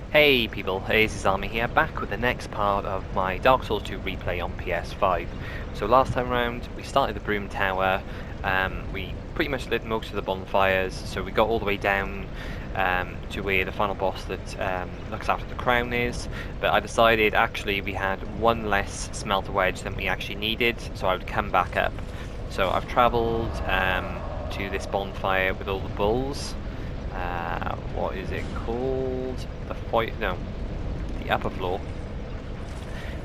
Hey people, this is Army here, back with the next part of my Dark Souls 2 replay on PS5. So last time around, we started the Broom Tower, we pretty much lit most of the bonfires, so we got all the way down to where the final boss that looks after the crown is, but I decided actually we had one less smelter wedge than we actually needed, so I would come back up. So I've travelled to this bonfire with all the bulls. What is it called? The upper floor.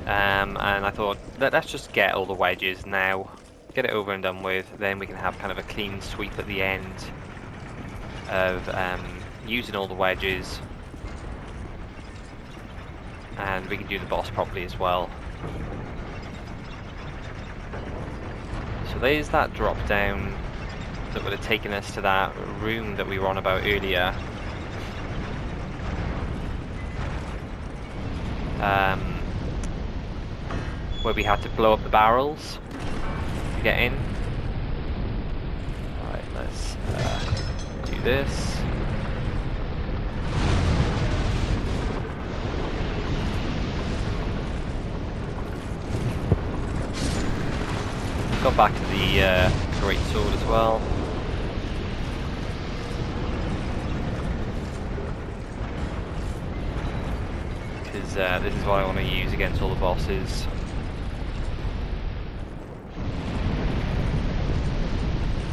And I thought, let's just get all the wedges now, get it over and done with, then we can have kind of a clean sweep at the end of using all the wedges, and we can do the boss properly as well. So there's that drop down that would have taken us to that room that we were on about earlier. Where we had to blow up the barrels to get in. Alright, let's do this. Got back to the great sword as well. Because this is what I want to use against all the bosses.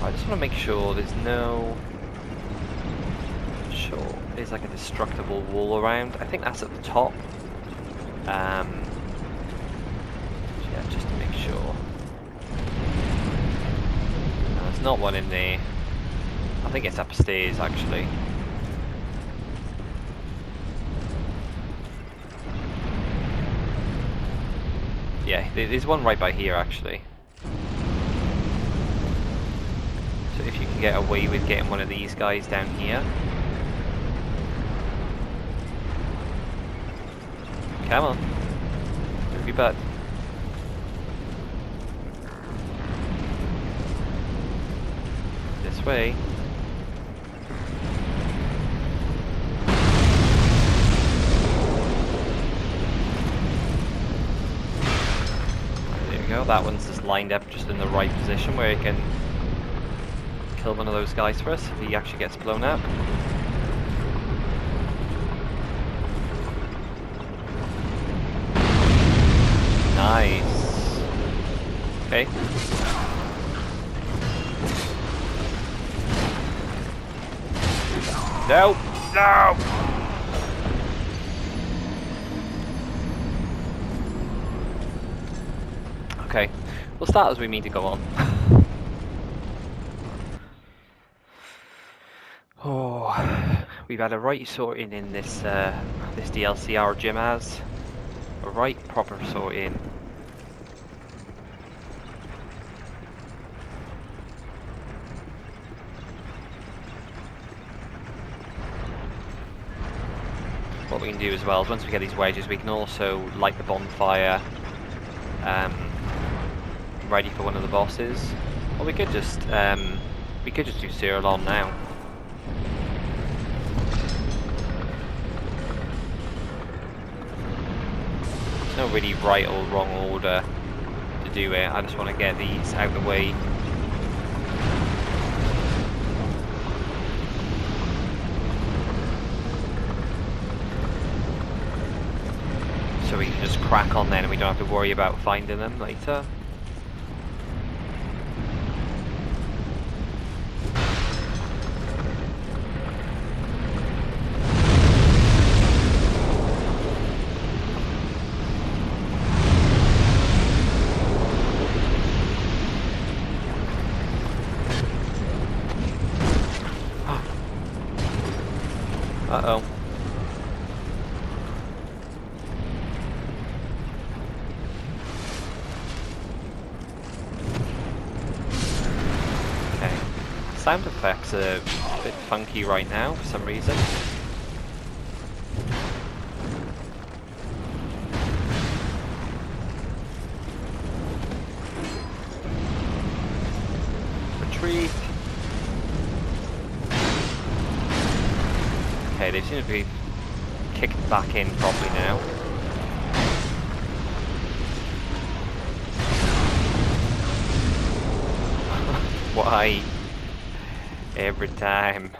I just want to make sure there's no... Sure, there's like a destructible wall around. I think that's at the top. Yeah, just to make sure. No, there's not one in there. I think it's upstairs actually. Yeah, there's one right by here actually. So if you can get away with getting one of these guys down here. Come on. Move your butt. This way. There we go, that one's just lined up just in the right position where it can kill one of those guys for us if he actually gets blown up. Nice. Okay. No! No! Okay, we'll start as we mean to go on. Oh, we've had a right sorting in this this DLC our gym has. A right proper sorting. What we can do as well is once we get these wedges, we can also light the bonfire, ready for one of the bosses. Or we could just do Cyril on now. There's no really right or wrong order to do it. I just want to get these out of the way. So we can just crack on then and we don't have to worry about finding them later. Uh-oh. Okay. Sound effects are a bit funky right now for some reason. Retreat. Okay, they seem to be kicked back in properly now. Why? Every time.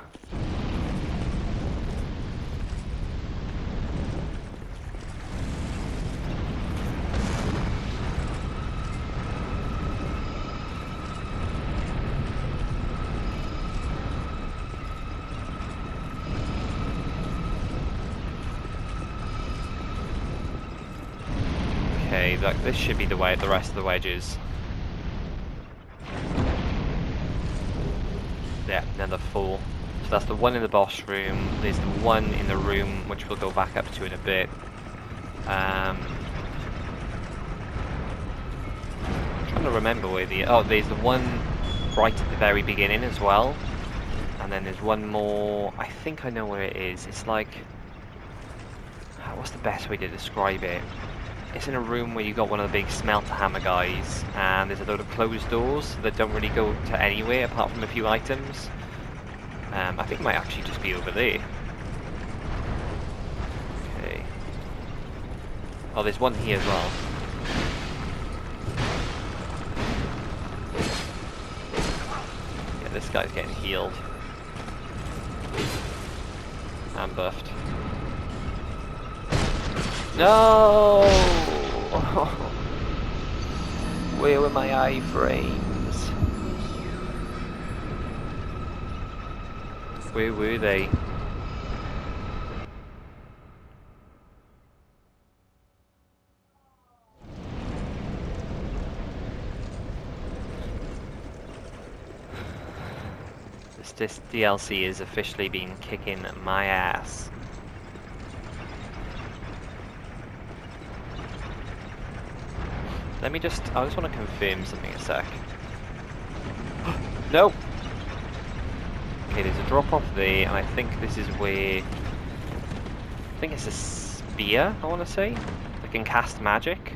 Okay, this should be the way the rest of the wedges. Yeah, another full. So that's the one in the boss room. There's the one in the room which we'll go back up to in a bit. I'm trying to remember where there's the one right at the very beginning as well. And then there's one more. I think I know where it is. It's like, what's the best way to describe it? It's in a room where you got one of the big smelter hammer guys, and there's a load of closed doors that don't really go to anywhere apart from a few items. I think it might actually just be over there. Okay. Oh, there's one here as well. Yeah, this guy's getting healed. And buffed. No! Where were my iframes? Where were they? This DLC has officially been kicking my ass. Let me just, I just want to confirm something a sec. No! Okay, there's a drop off there, and I think this is where, I think it's a spear, I want to say. I can cast magic.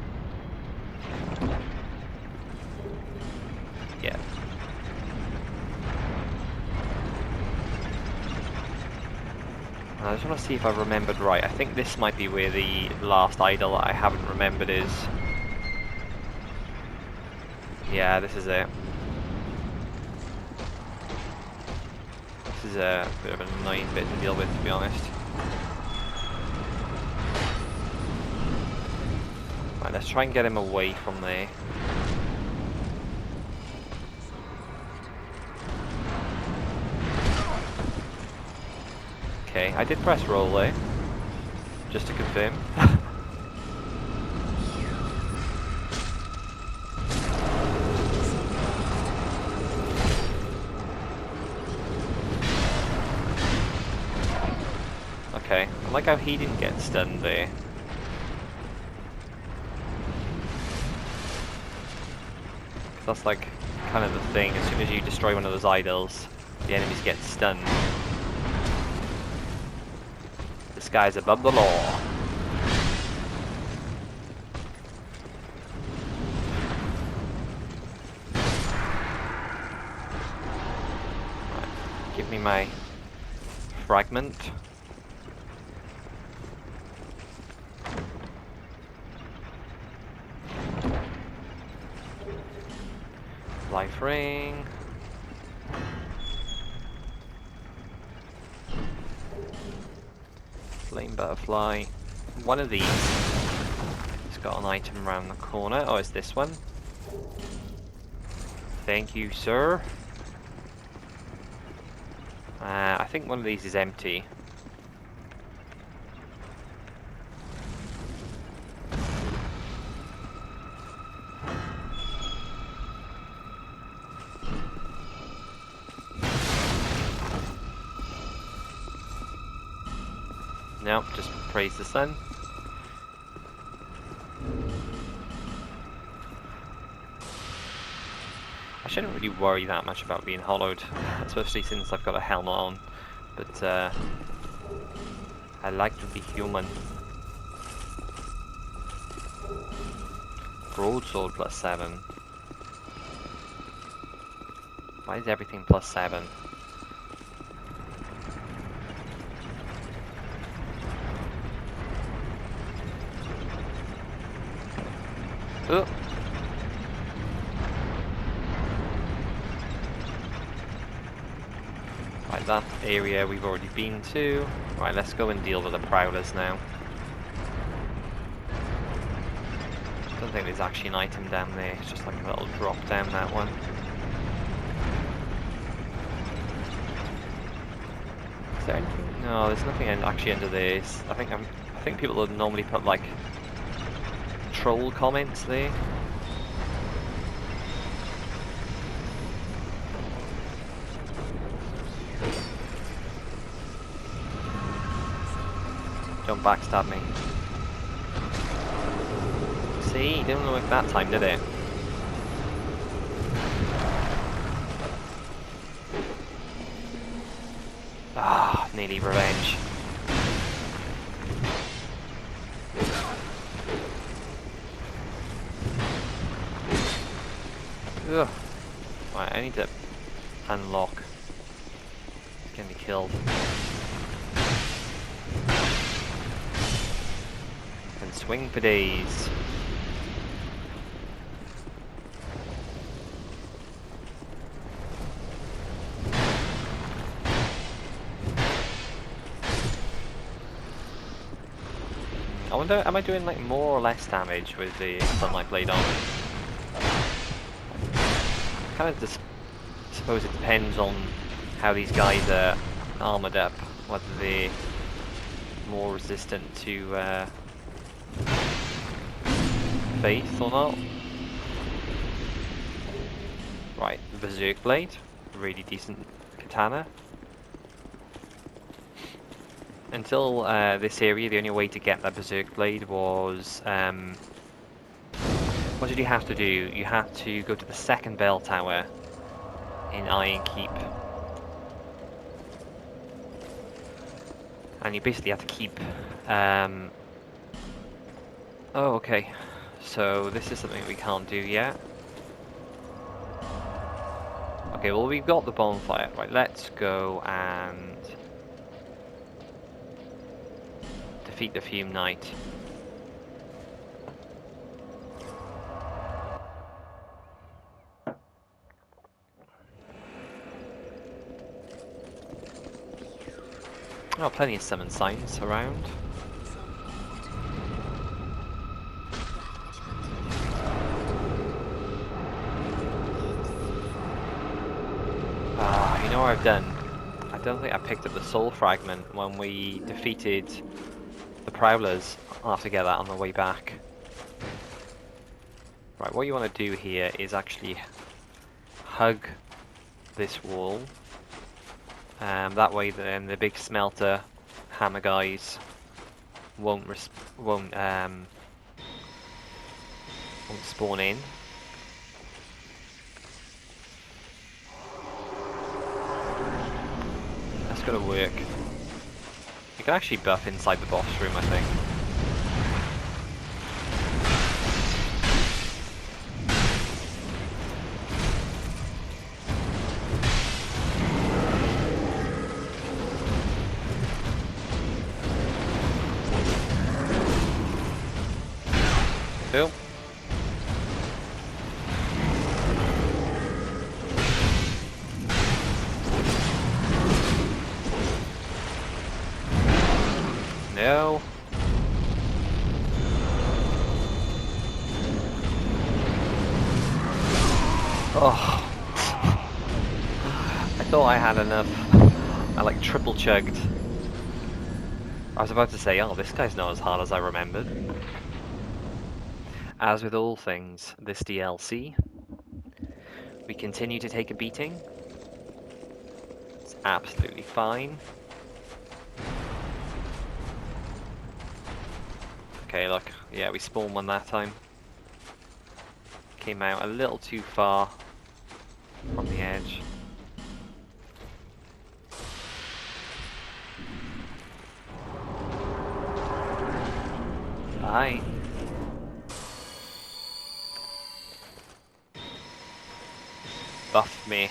Yeah. I just want to see if I've remembered right. I think this might be where the last idol that I haven't remembered is. Yeah, this is it. This is a bit of an annoying bit to deal with, to be honest. Right, let's try and get him away from there. Okay, I did press roll there, just to confirm. Okay, I like how he didn't get stunned there. That's like kind of the thing, as soon as you destroy one of those idols, the enemies get stunned. This guy's above the law. Right, give me my fragment. Life ring. Flame butterfly. One of these has got an item around the corner. Oh, it's this one. Thank you, sir. I think one of these is empty. Nope, just praise the sun. I shouldn't really worry that much about being hollowed, especially since I've got a helmet on. But I like to be human. Broadsword +7. Why is everything Oh. Right, that area we've already been to. Right, let's go and deal with the prowlers now. I don't think there's actually an item down there, it's just like a little drop down that one. Is there anything? No, there's nothing actually under this. I think people would normally put like troll comments there. Don't backstab me. See, it didn't work that time, did it? Ah, nearly revenge. Ugh. Right, I need to unlock. He's gonna be killed. And swing for days. I wonder, am I doing like more or less damage with the Sunlight Blade on? Kind of just suppose it depends on how these guys are armored up, whether they're more resistant to faith or not. Right, Berserk Blade, really decent katana. Until this area, the only way to get that Berserk Blade was... what did you have to do? You had to go to the second bell tower in Iron Keep. And you basically have to keep... oh, okay. So this is something we can't do yet. Okay, well we've got the bonfire. Right, let's go and... defeat the Fume Knight. Oh, plenty of summon signs around. Ah, you know what I've done? I don't think I picked up the soul fragment when we defeated the prowlers. I'll have to get that on the way back. Right, what you want to do here is actually hug this wall. That way then the big smelter hammer guys won't spawn in. That's gotta work. You can actually buff inside the boss room, I think. Cool. No. Oh. I thought I had enough. I like triple chugged. I was about to say, oh, this guy's not as hard as I remembered. As with all things, this DLC, we continue to take a beating. It's absolutely fine. Okay, look, yeah, we spawned one that time. Came out a little too far from the edge. Bye. Buff me.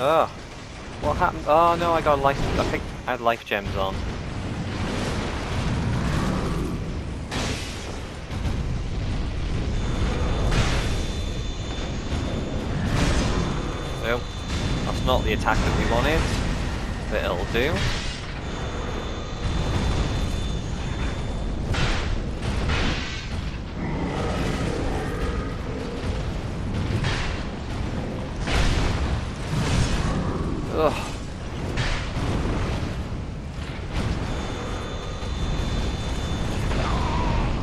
Oh, what happened? Oh no, I got life. I had life gems on. Well, that's not the attack that we wanted, but it'll do. Ugh.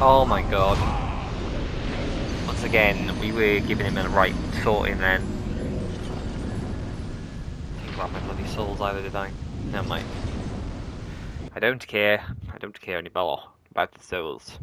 Oh my god. Once again, we were giving him a right sorting then. Think about my bloody souls either, did I? Never mind. I don't care. I don't care anymore about the souls.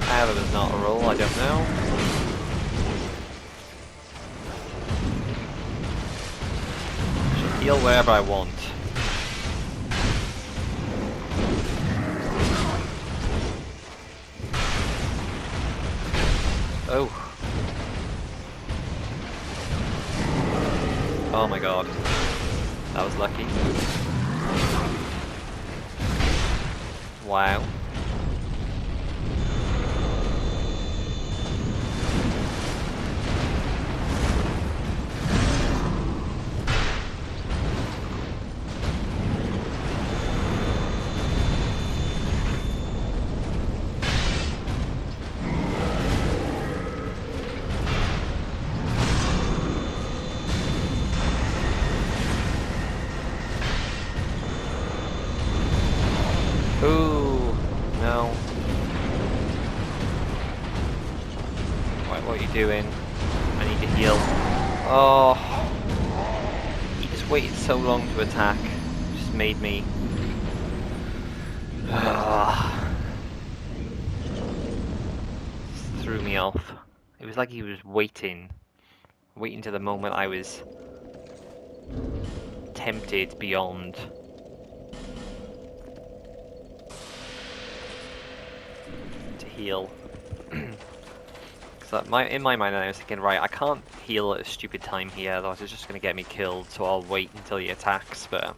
How there was not a roll, I don't know. I should heal wherever I want. Oh. Oh my god. That was lucky. Wow. Ooh, no. Right, what are you doing? I need to heal. Oh, he just waited so long to attack. Just made me. Just threw me off. It was like he was waiting to the moment I was tempted beyond. Heal. So in my mind I was thinking, right, I can't heal at a stupid time here, otherwise it's just going to get me killed, so I'll wait until he attacks, but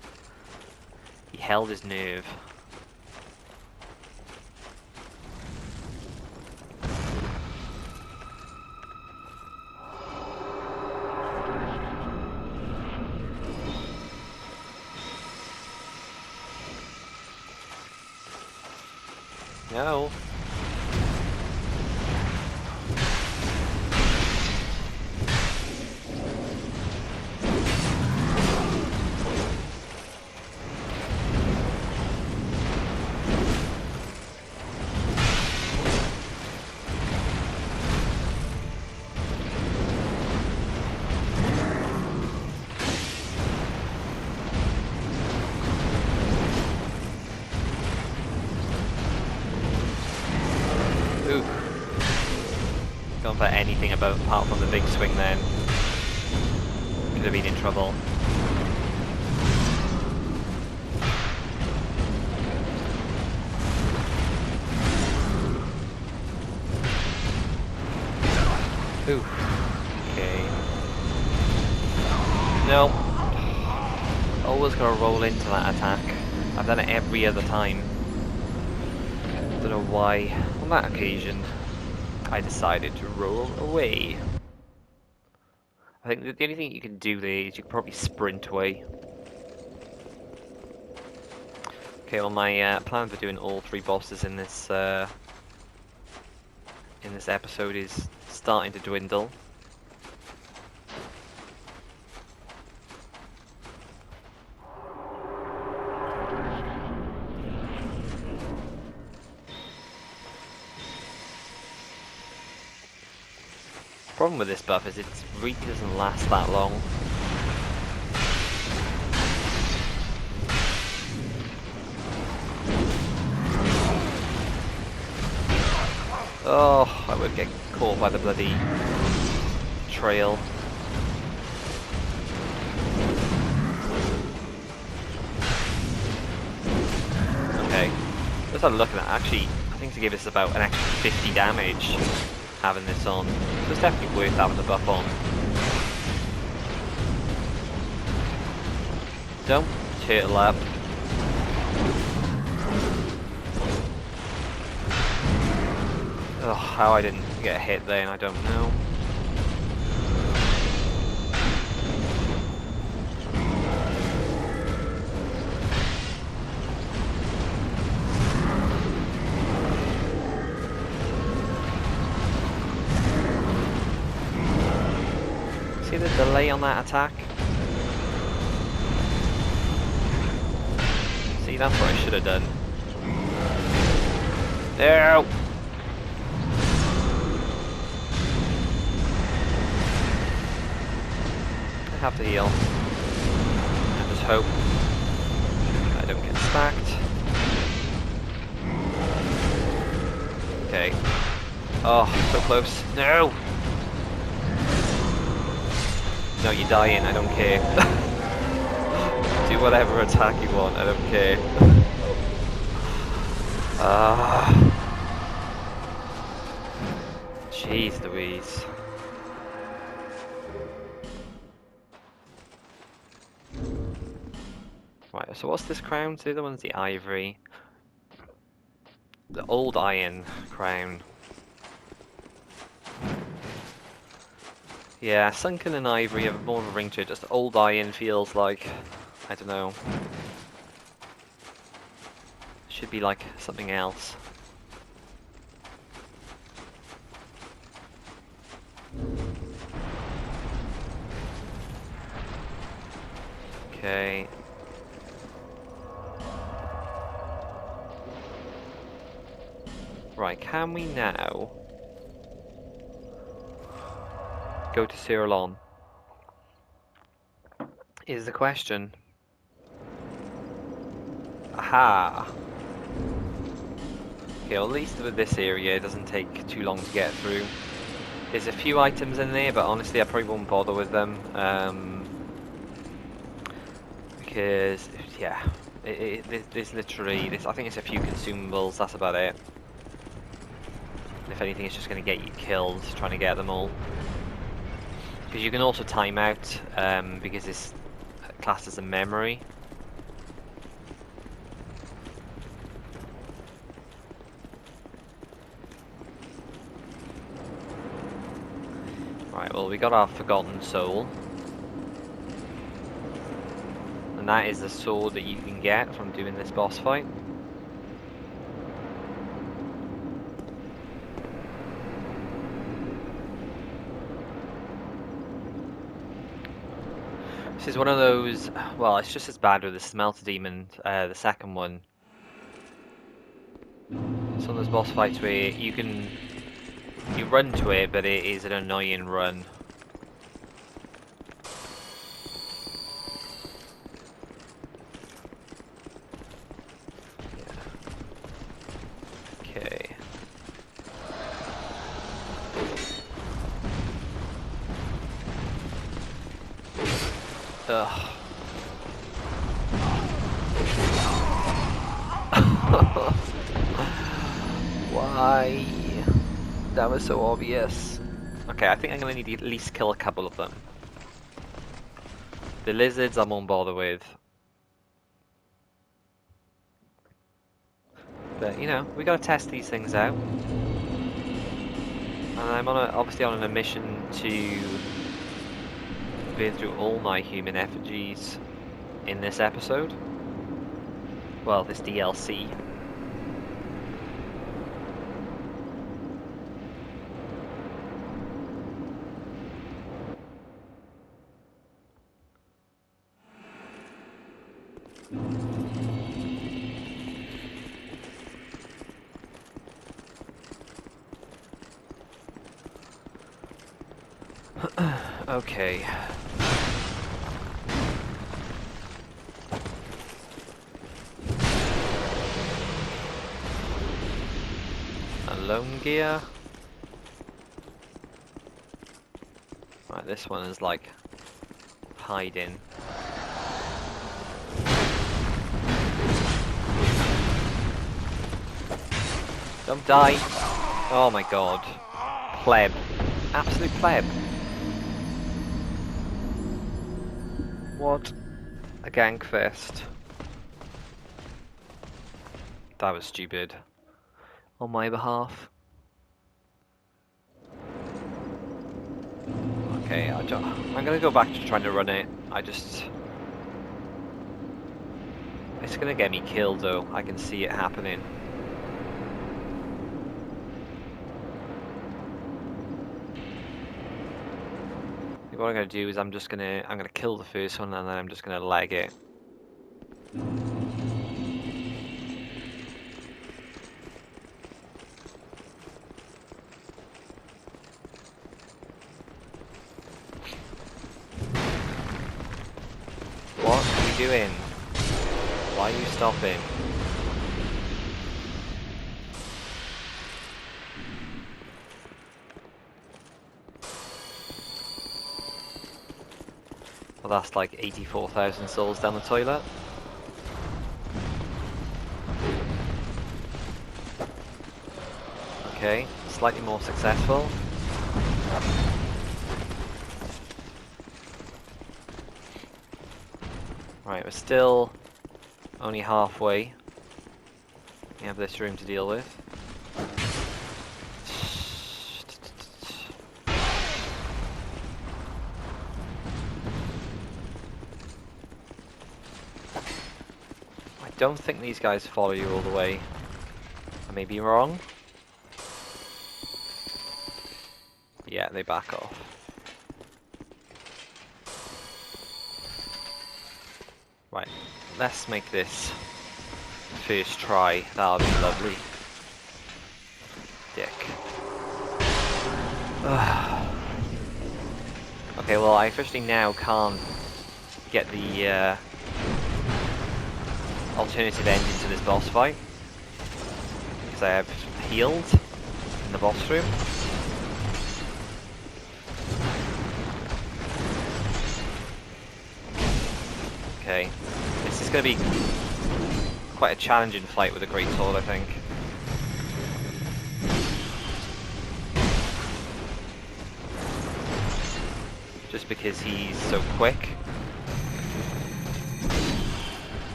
he held his nerve. No. Don't for anything apart from the big swing then. Could have been in trouble. Ooh. Okay. No. Always gotta roll into that attack. I've done it every other time. Don't know why. On that occasion, I decided to roll away. I think the only thing you can do there is you can probably sprint away. Okay, well my plan for doing all 3 bosses in this episode is starting to dwindle. problem with this buff is it really doesn't last that long. Oh, I would get caught by the bloody trail. Okay, just had a look at that. Actually, I think to give us about an extra 50 damage having this on. So it's definitely worth having the buff on. Don't turtle up. Oh, how I didn't get hit then, I don't know. See the delay on that attack? See, that's what I should have done. No! I have to heal. I just hope I don't get stacked. Okay. Oh, so close. No! No, you're dying, I don't care. Do whatever attack you want, I don't care. Jeez Louise. Right, so what's this crown? The other one's the ivory. The old iron crown. Yeah, sunken and ivory have more of a ring to it. Just old iron feels like, I don't know. Should be like something else. Okay. Right, can we now go to Ceylon? Is the question. Aha! Okay, well, at least with this area it doesn't take too long to get through. There's a few items in there, but honestly I probably won't bother with them. Because, yeah, there's literally, I think it's a few consumables, that's about it. If anything, it's just going to get you killed trying to get them all. Because you can also time out, because it's classed as a memory. Right, well, we got our Forgotten Soul. And that is the sword that you can get from doing this boss fight. This is one of those, well, it's just as bad with the Smelter Demon, the second one. It's one of those boss fights where you run to it, but it is an annoying run. Yeah. Okay. Ugh. Why? That was so obvious. Okay, I think I'm gonna need to at least kill a couple of them. The lizards I won't bother with. But, you know, we gotta test these things out. And I'm obviously on a mission to burn through all my human effigies in this episode. Well, this DLC. Okay. Alone gear. Right, this one is like hiding. Don't die. Oh my god. Pleb. Absolute pleb. What a gank fest. That was stupid. On my behalf. Okay, I'm gonna go back to trying to run it. It's gonna get me killed though. I can see it happening. What I'm gonna do is I'm gonna kill the first one and then I'm just gonna leg it. What are you doing? Why are you stopping? Well, that's like 84,000 souls down the toilet. Okay, slightly more successful. Right, we're still only halfway. We have this room to deal with. I don't think these guys follow you all the way. I may be wrong. Yeah, they back off. Right, let's make this first try. That'll be lovely. Dick. Okay, well I officially now can't get the alternative ending to this boss fight because I have healed in the boss room. Okay, this is going to be quite a challenging fight with a great sword, I think. Just because he's so quick.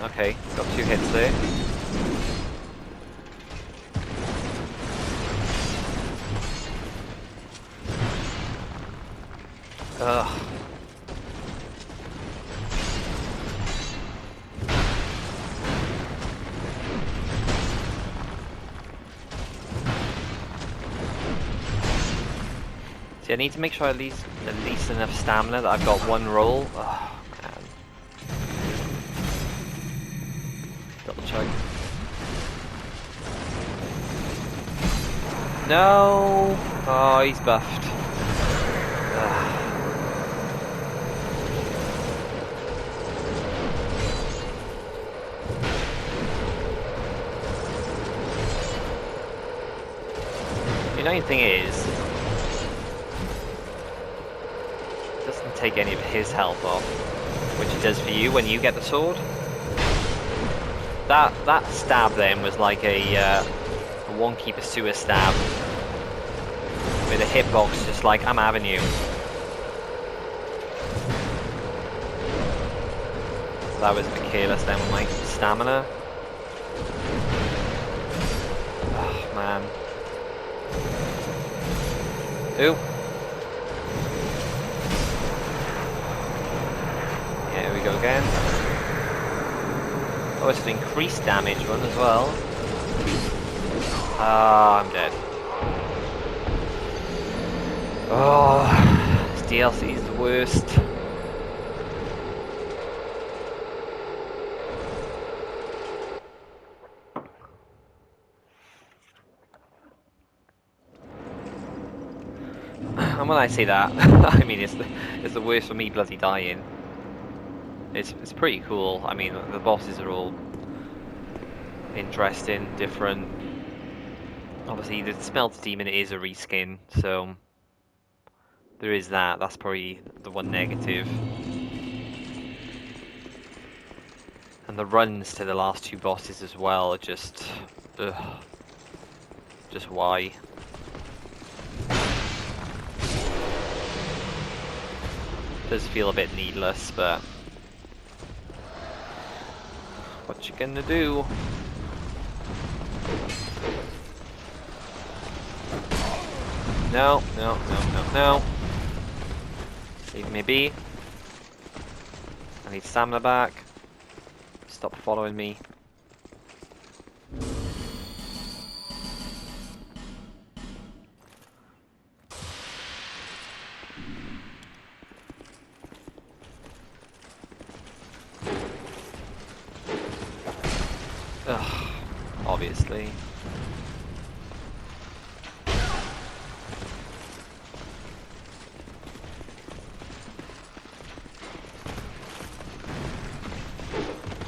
Okay, got 2 hits there. Ugh. See, I need to make sure at least enough stamina that I've got one roll. Oh, man. Double chug. No! Oh, he's buffed. Ugh. The annoying thing is, it doesn't take any of his health off, which it does for you when you get the sword. That stab then was like a wonky pursuer stab, with a hitbox just like, I'm having you. So that was a bit careless then with my stamina. Oh man. Ooh. Yeah, here we go again. Oh, it's an increased damage one as well. Ah, I'm dead. Oh, this DLC is the worst. And when I say that, I mean it's the worst for me bloody dying. It's pretty cool. I mean, the bosses are all interesting, different. Obviously, the Smelter Demon is a reskin, so there is that. That's probably the one negative. And the runs to the last two bosses as well are just, ugh, just why? Does feel a bit needless, but what you gonna do? No, no, no, no, no. Leave me be. I need stamina back. Stop following me. Ugh, obviously.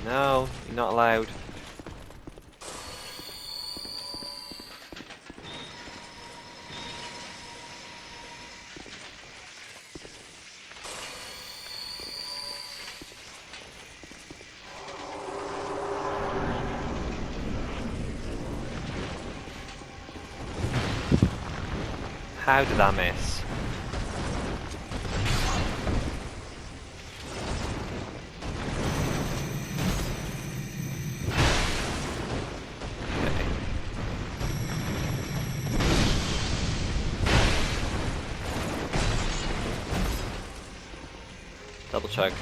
No, you're not allowed. How did I miss? Okay. Double check.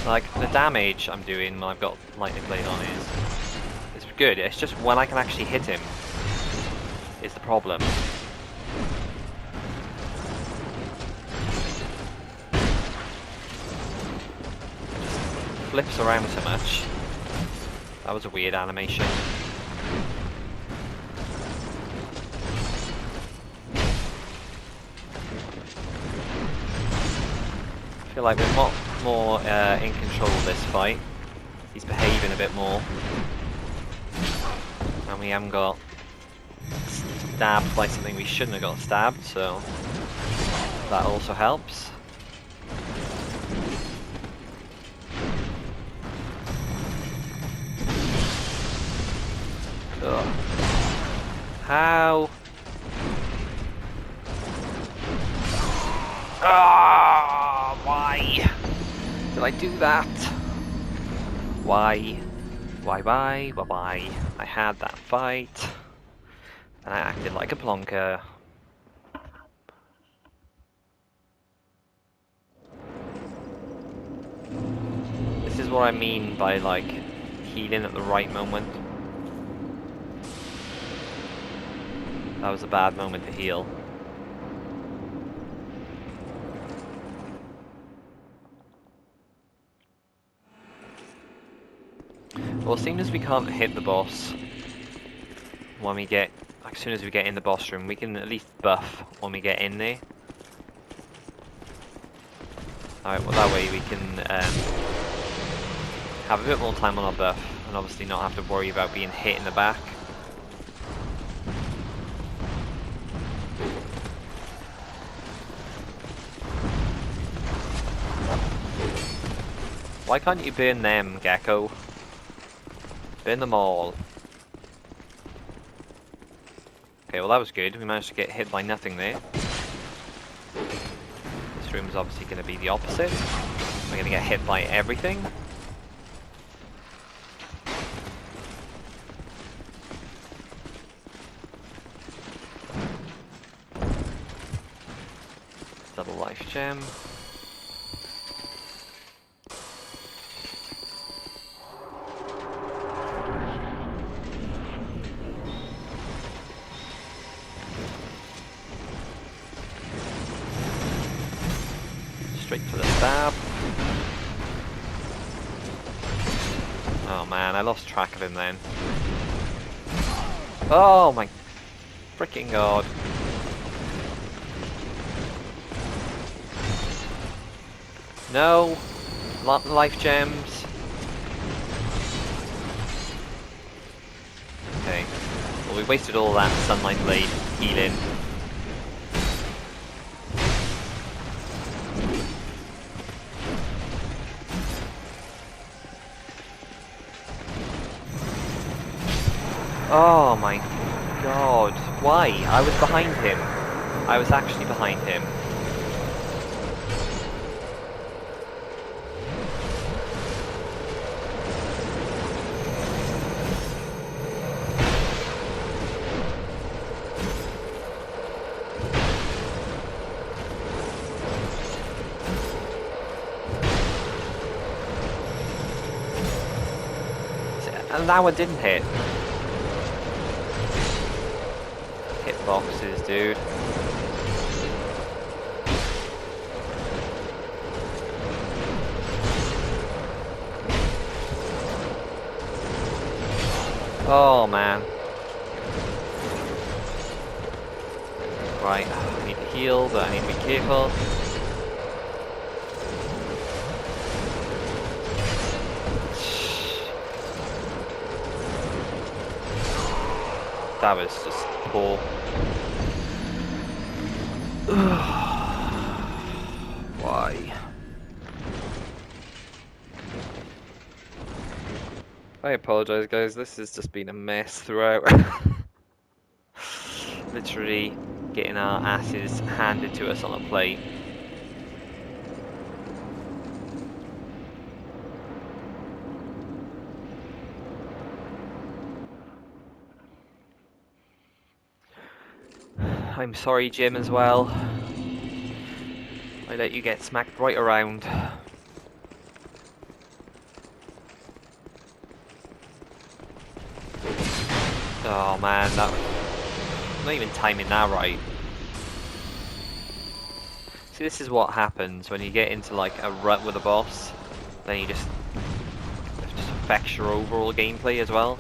Like, the damage I'm doing when I've got Lightning Blade on is good. It's just when I can actually hit him is the problem. Flips around so much. That was a weird animation. I feel like we're a lot more in control of this fight. He's behaving a bit more. And we haven't got stabbed by something we shouldn't have got stabbed, so that also helps. Ugh. How? Ah, why did I do that? Why? Why? I had that fight, and I acted like a plonker. This is what I mean by, like, healing at the right moment. That was a bad moment to heal. Well, seeing as we can't hit the boss when we get, as soon as we get in the boss room, we can at least buff when we get in there. Alright, well that way we can have a bit more time on our buff, and obviously not have to worry about being hit in the back. Why can't you burn them, Gecko? Burn them all. Okay, well that was good. We managed to get hit by nothing there. This room is obviously going to be the opposite. We're going to get hit by everything. Double life gem. Straight for the stab. Oh man, I lost track of him then. Oh my freaking god. No! Life gems. Okay. Well, we wasted all that sunlight blade healing. Oh my god. Why? I was behind him. I was actually behind him. And that one didn't hit. Hitboxes, dude. Oh man. Right, I need to heal, but I need to be careful. That was just poor. Why? I apologise guys, this has just been a mess throughout. Literally getting our asses handed to us on a plate. I'm sorry Jim as well. I let you get smacked right around. Oh man, that I'm not even timing that right. See, this is what happens when you get into like a rut with a boss. Then it just affects your overall gameplay as well.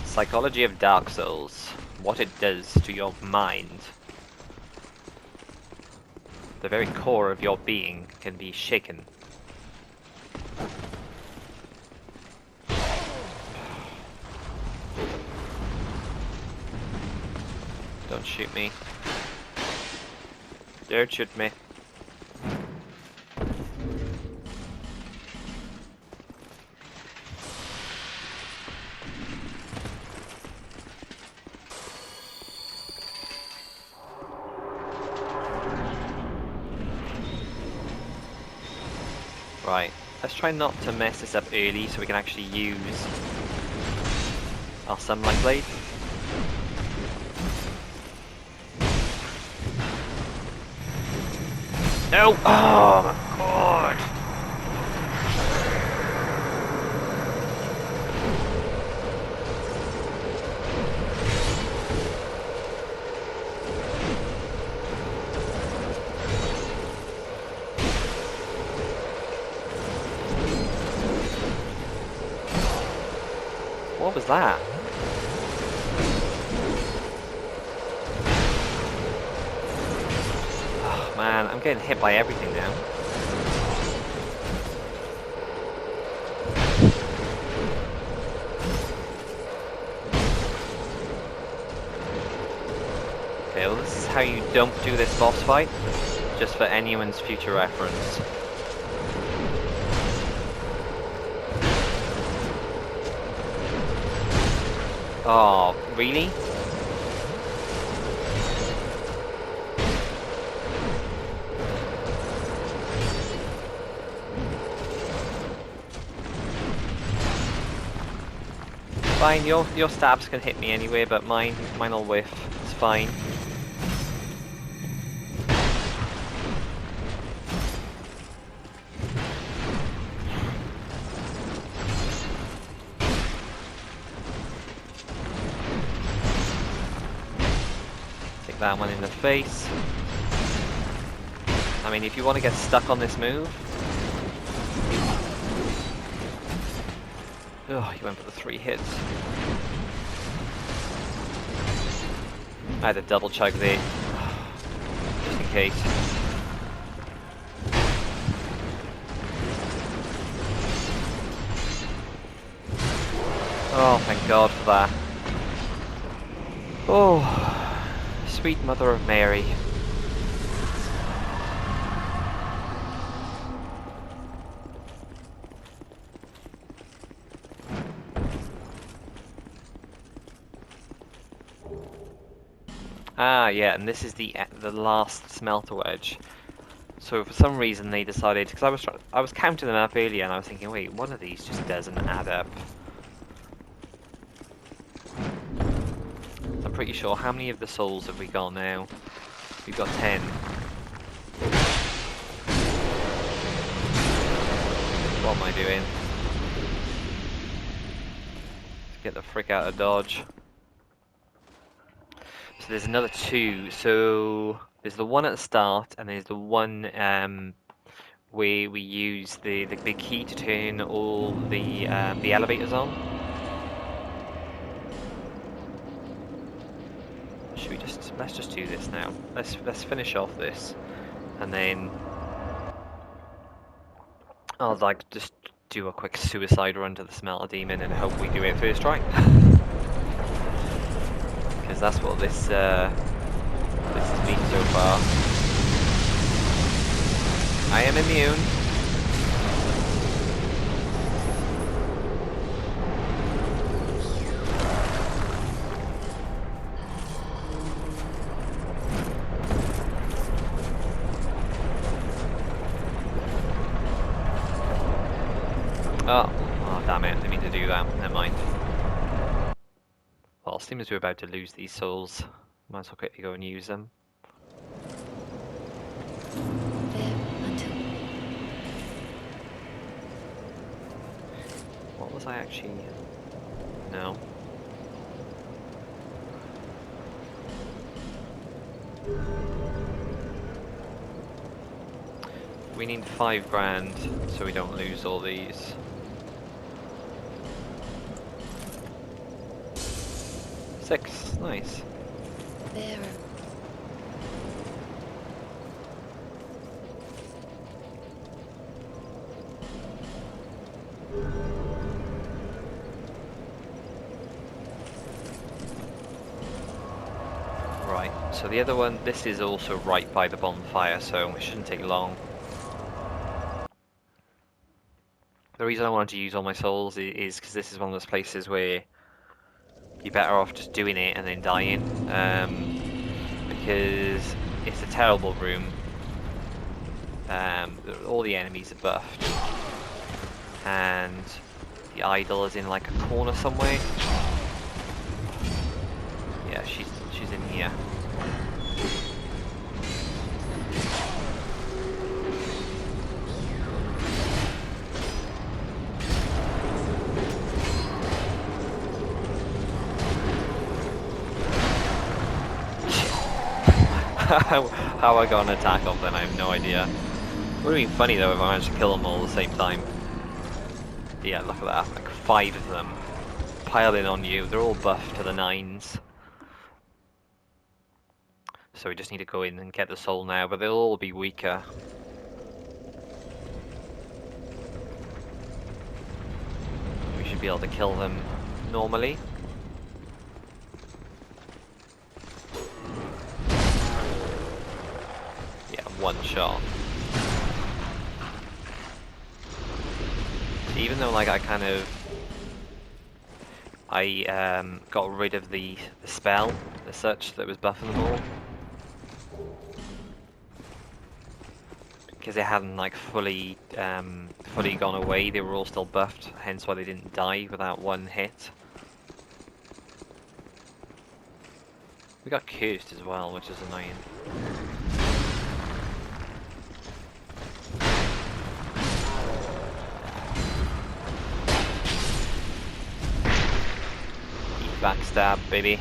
Psychology of Dark Souls. What it does to your mind. The very core of your being can be shaken. Don't shoot me. Don't shoot me. Right, let's try not to mess this up early so we can actually use our sunlight blade. No! Oh my god! What was that? Oh man, I'm getting hit by everything now. Okay, well this is how you don't do this boss fight, just for anyone's future reference. Oh, really? Fine, your stabs can hit me anyway, but mine'll whiff. It's fine. Take that one in the face. I mean, if you want to get stuck on this move, Oh, he went for the 3 hits. I had a double chug there, just in case. Oh, thank God for that. Oh, sweet Mother of Mary. Ah, yeah, and this is the last smelter wedge. So for some reason they decided, because I was counting them up earlier, and I was thinking, wait, one of these just doesn't add up. I'm pretty sure. How many of the souls have we got now? We've got 10. What am I doing? Let's get the frick out of Dodge. So there's another 2. So there's the one at the start, and there's the one where we use the big key to turn all the elevators on. Should we let's just do this now. Let's finish off this, and then I'll like just do a quick suicide run to the smelter demon and hope we do it first try. Because that's what this has been so far. I am immune. Oh, damn it, I didn't mean to do that. Never mind. Well, seems as we're about to lose these souls. Might as well quickly go and use them. What was I actually... No. We need 5 grand so we don't lose all these. Six, nice. There. Right, so the other one, this is also right by the bonfire, so it shouldn't take long. The reason I wanted to use all my souls is because this is one of those places where you're better off just doing it and then dying, because it's a terrible room. All the enemies are buffed, and the idol is in like a corner somewhere. Yeah, she's in here. How I got an attack off then, I have no idea. Would have been funny though if I managed to kill them all at the same time. Yeah, look at that, like 5 of them piling on you. They're all buffed to the 9s. So we just need to go in and get the soul now, but they'll all be weaker. We should be able to kill them normally. Yeah, 1 shot. Even though like I got rid of the spell as such that was buffing them all, because they hadn't like fully gone away, they were all still buffed, hence why they didn't die without 1 hit. We got cursed as well, which is annoying. Backstab, baby.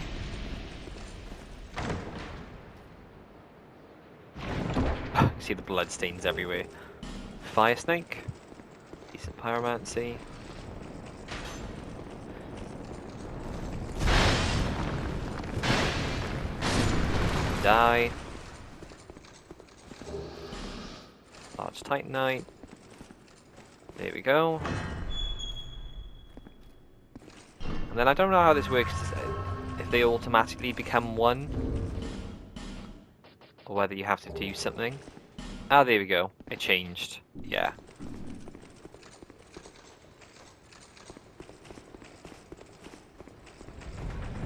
See the blood stains everywhere. Fire snake. Decent pyromancy. die. Large Titanite. There we go. And then I don't know how this works, if they automatically become one, or whether you have to do something. Ah, there we go. It changed. Yeah.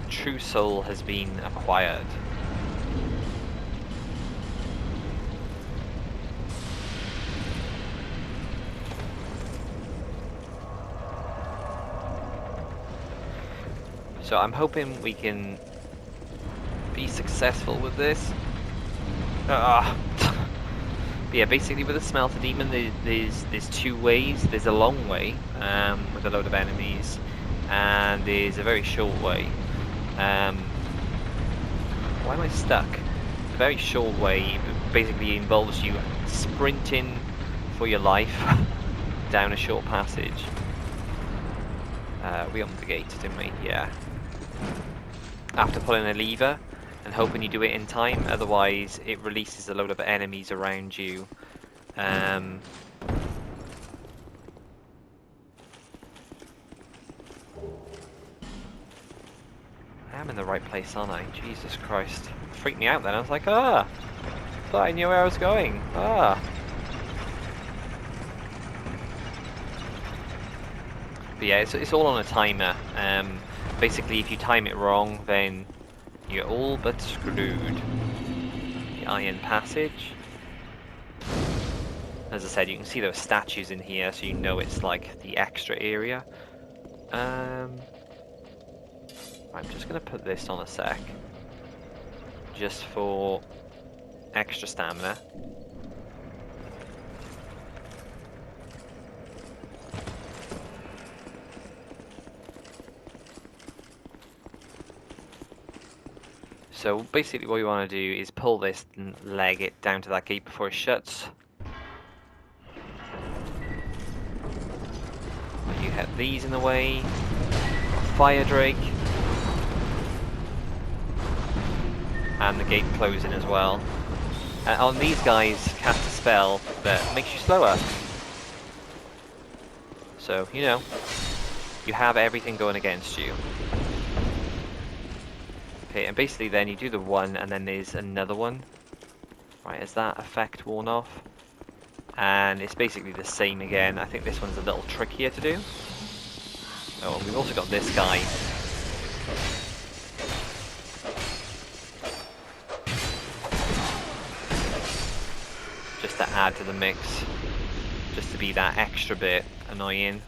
True soul has been acquired. So I'm hoping we can be successful with this. But yeah, basically with the smelter demon, there's two ways. There's a long way with a load of enemies, and there's a very short way. Why am I stuck? The very short way basically involves you sprinting for your life down a short passage. We opened the gate, didn't we? Yeah. After pulling a lever and hoping you do it in time, otherwise it releases a load of enemies around you. I'm in the right place, aren't I? Jesus Christ. It freaked me out then. I was like, ah! Thought I knew where I was going. Ah! But yeah, it's all on a timer. Basically, if you time it wrong, then you're all but screwed. The Iron Passage. As I said, you can see those statues in here, so you know it's like the extra area. I'm just going to put this on a sec. Just for extra stamina. So basically what you want to do is pull this and leg it down to that gate before it shuts. You have these in the way. Fire Drake. And the gate closing as well. And on these guys, cast a spell that makes you slower. So, you know, you have everything going against you. Okay, and basically then you do the one, and then there's another one. Right, is that effect worn off? And it's basically the same again. I think this one's a little trickier to do. Oh, and we've also got this guy. Just to add to the mix. Just to be that extra bit annoying.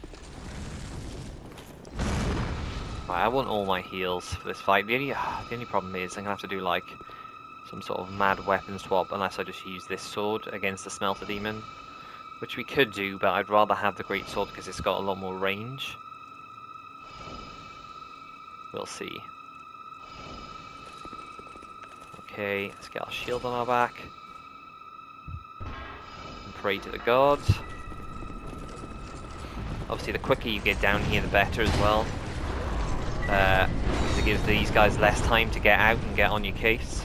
I want all my heals for this fight. The only problem is I'm going to have to do like some sort of mad weapon swap unless I just use this sword against the smelter demon. Which we could do, but I'd rather have the great sword because it's got a lot more range. We'll see. Okay, let's get our shield on our back. And pray to the gods. Obviously the quicker you get down here the better as well. Because it gives these guys less time to get out and get on your case.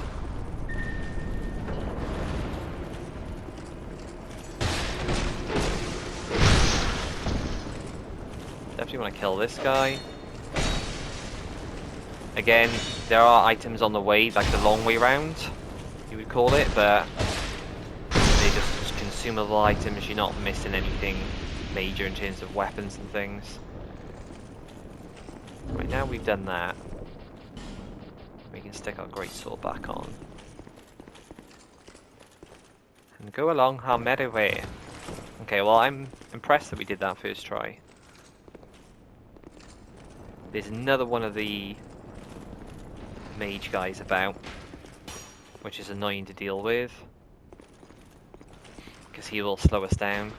Definitely want to kill this guy. Again, there are items on the way, like the long way round, you would call it, but they're just consumable items. You're not missing anything major in terms of weapons and things. Right now we've done that. We can stick our greatsword back on. And go along our merry way. Okay, well I'm impressed that we did that first try. There's another one of the mage guys about, which is annoying to deal with. Because he will slow us down.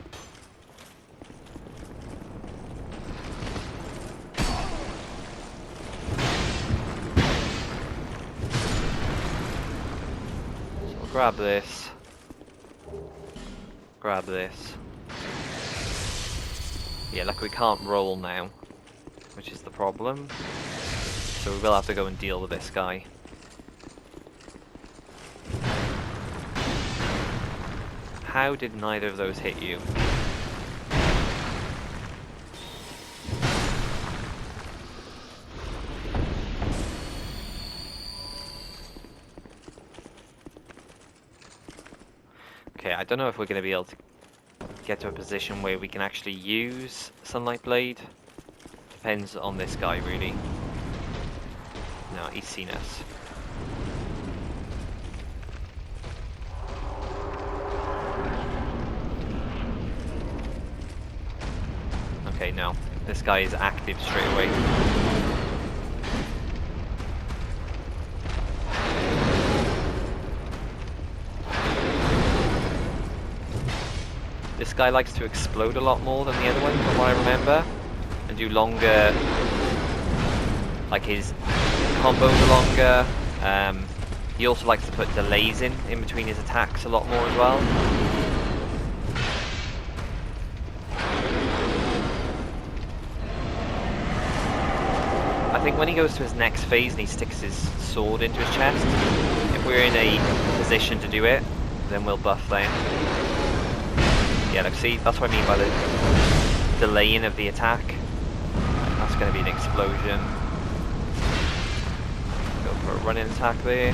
Grab this. Grab this. Yeah, look, we can't roll now, which is the problem. So we will have to go and deal with this guy. how did neither of those hit you? Okay, I don't know if we're going to be able to get to a position where we can actually use Sunlight Blade. Depends on this guy, really. No, he's seen us. Okay, no. This guy is active straight away. This guy likes to explode a lot more than the other one, from what I remember. And do longer... like his combos are longer. He also likes to put delays in between his attacks a lot more as well. I think when he goes to his next phase and he sticks his sword into his chest, if we're in a position to do it, then we'll buff them. Yeah, look, see, that's what I mean by the delaying of the attack. That's going to be an explosion. Go for a running attack there.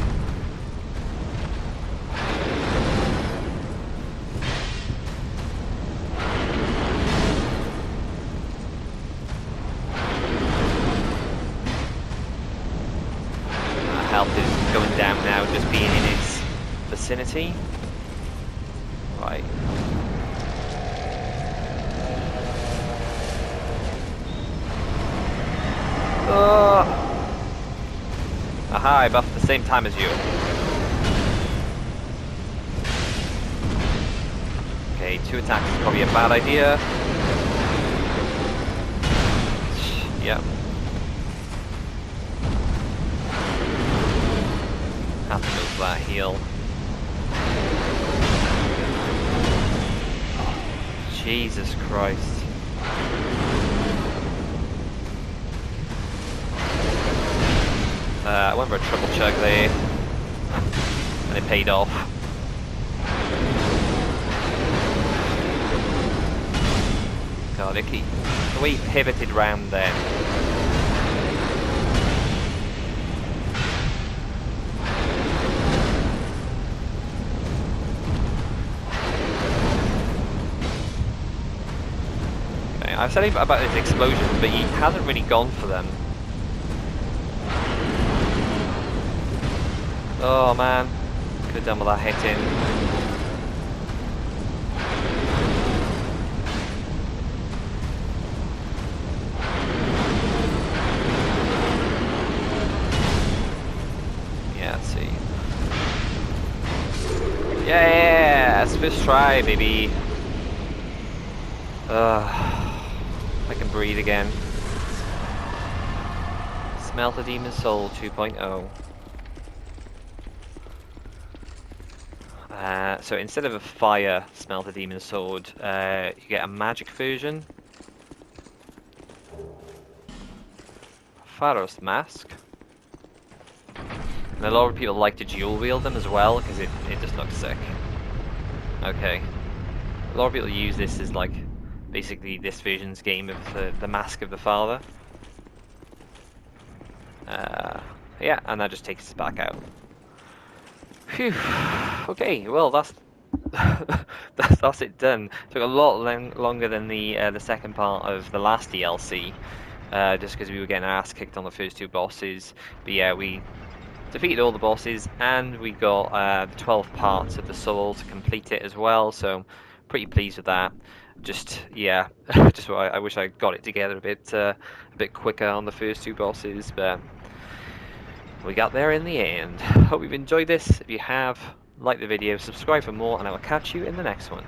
Health is going down now, just being in its vicinity. Right. Aha, I buffed at the same time as you. Okay, 2 attacks is probably a bad idea. Yep. Have to move that heal. Jesus Christ. I went for a triple chug there, and it paid off. God, the way he pivoted round then. Okay, I've said about his explosions, but he hasn't really gone for them. Oh man, could have done with that hitting. Yeah, let's see. Yeah, first try, baby. I can breathe again. Smell the Demon's Soul 2.0. So instead of a fire Smell the Demon's Sword, you get a magic version. Pharaoh's Mask. And a lot of people like to dual wield them as well, because it just looks sick. Okay. A lot of people use this as like, basically this version's game of the Mask of the Father. Yeah, and that just takes us back out. Phew. Okay, well that's that's it done. Took a lot longer than the second part of the last DLC, just because we were getting our ass kicked on the first 2 bosses. But yeah, we defeated all the bosses, and we got the 12 parts of the soul to complete it as well. So pretty pleased with that. Just yeah, just I wish I got it together a bit quicker on the first 2 bosses, but we got there in the end. Hope you've enjoyed this. If you have, like the video, subscribe for more, and I will catch you in the next one.